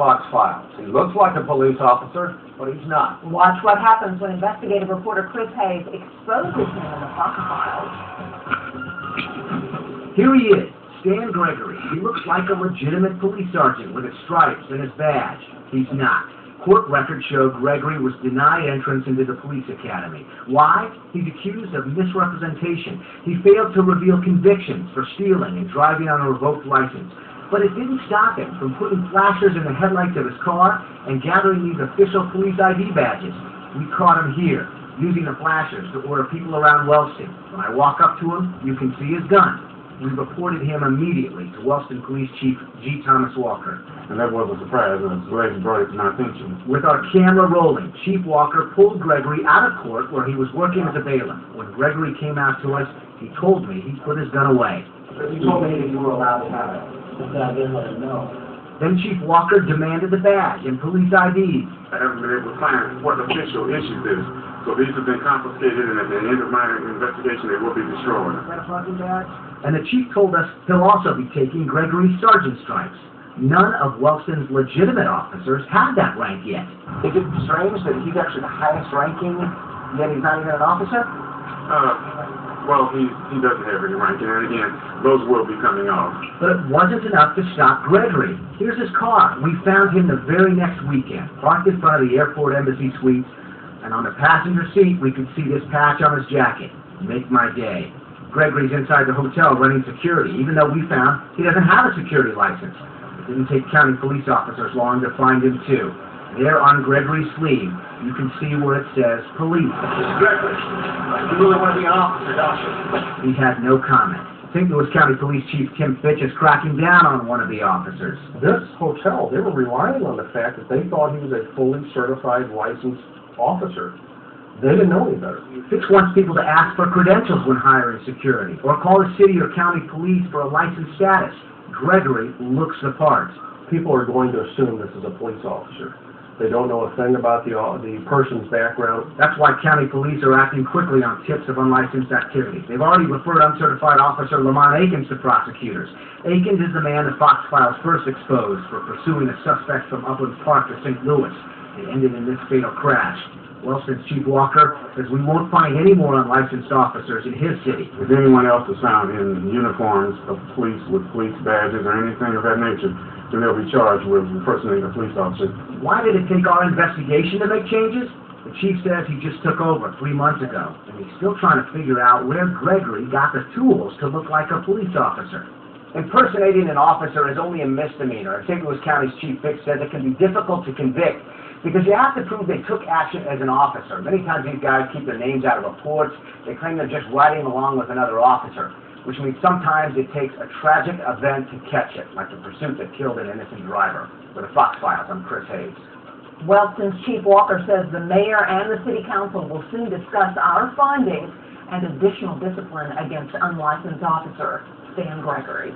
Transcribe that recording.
Fox Files. He looks like a police officer, but he's not. Watch what happens when investigative reporter Chris Hayes exposes him in the Fox Files. Here he is, Stan Gregory. He looks like a legitimate police sergeant with his stripes and his badge. He's not. Court records show Gregory was denied entrance into the police academy. Why? He's accused of misrepresentation. He failed to reveal convictions for stealing and driving on a revoked license. But it didn't stop him from putting flashers in the headlights of his car and gathering these official police ID badges. We caught him here, using the flashers to order people around Wellston. When I walk up to him, you can see his gun. We reported him immediately to Wellston Police Chief G. Thomas Walker. And that was a surprise, and it's glad you brought it to my attention. With our camera rolling, Chief Walker pulled Gregory out of court where he was working as a bailiff. When Gregory came out to us, he told me he put his gun away. But you told me that you were allowed to have it. But I didn't let him know. Then Chief Walker demanded the badge and police IDs. I haven't been able to find what official issued this. So these have been confiscated, and at the end of my investigation, they will be destroyed. Is that a fucking badge? And the chief told us he'll also be taking Gregory's sergeant stripes. None of Wellston's legitimate officers have that rank yet. Is it strange that he's actually the highest ranking, yet he's not even an officer? Well, he doesn't have any ranking, and again, those will be coming off. But it wasn't enough to stop Gregory. Here's his car. We found him the very next weekend, parked in front of the Airport Embassy Suites, and on the passenger seat, we could see this patch on his jacket. Make my day. Gregory's inside the hotel running security, even though we found he doesn't have a security license. It didn't take county police officers long to find him, too. There on Gregory's sleeve, you can see where it says police. Gregory, you really want to be an officer, don't you? He had no comment. St. Louis County Police Chief Tim Fitch is cracking down on one of the officers. This hotel, they were relying on the fact that they thought he was a fully certified, licensed officer. They didn't know any better. Fitch wants people to ask for credentials when hiring security, or call the city or county police for a license status. Gregory looks the part. People are going to assume this is a police officer. They don't know a thing about the person's background. That's why county police are acting quickly on tips of unlicensed activity. They've already referred uncertified officer Lamont Akins to prosecutors. Akins is the man the Fox Files first exposed for pursuing a suspect from Upland Park to St. Louis. It ended in this fatal crash. Wellston's Chief Walker says we won't find any more unlicensed officers in his city. If anyone else is found in uniforms of police with police badges or anything of that nature, then they'll be charged with impersonating a police officer. Why did it take our investigation to make changes? The chief says he just took over 3 months ago, and he's still trying to figure out where Gregory got the tools to look like a police officer. Impersonating an officer is only a misdemeanor. St. Louis County's Chief Fitch says it can be difficult to convict because you have to prove they took action as an officer. Many times these guys keep their names out of reports. They claim they're just riding along with another officer, which means sometimes it takes a tragic event to catch it, like the pursuit that killed an innocent driver. With the Fox Files, I'm Chris Hayes. Wellston's Chief Walker says the mayor and the city council will soon discuss our findings and additional discipline against unlicensed officer Stan Gregory.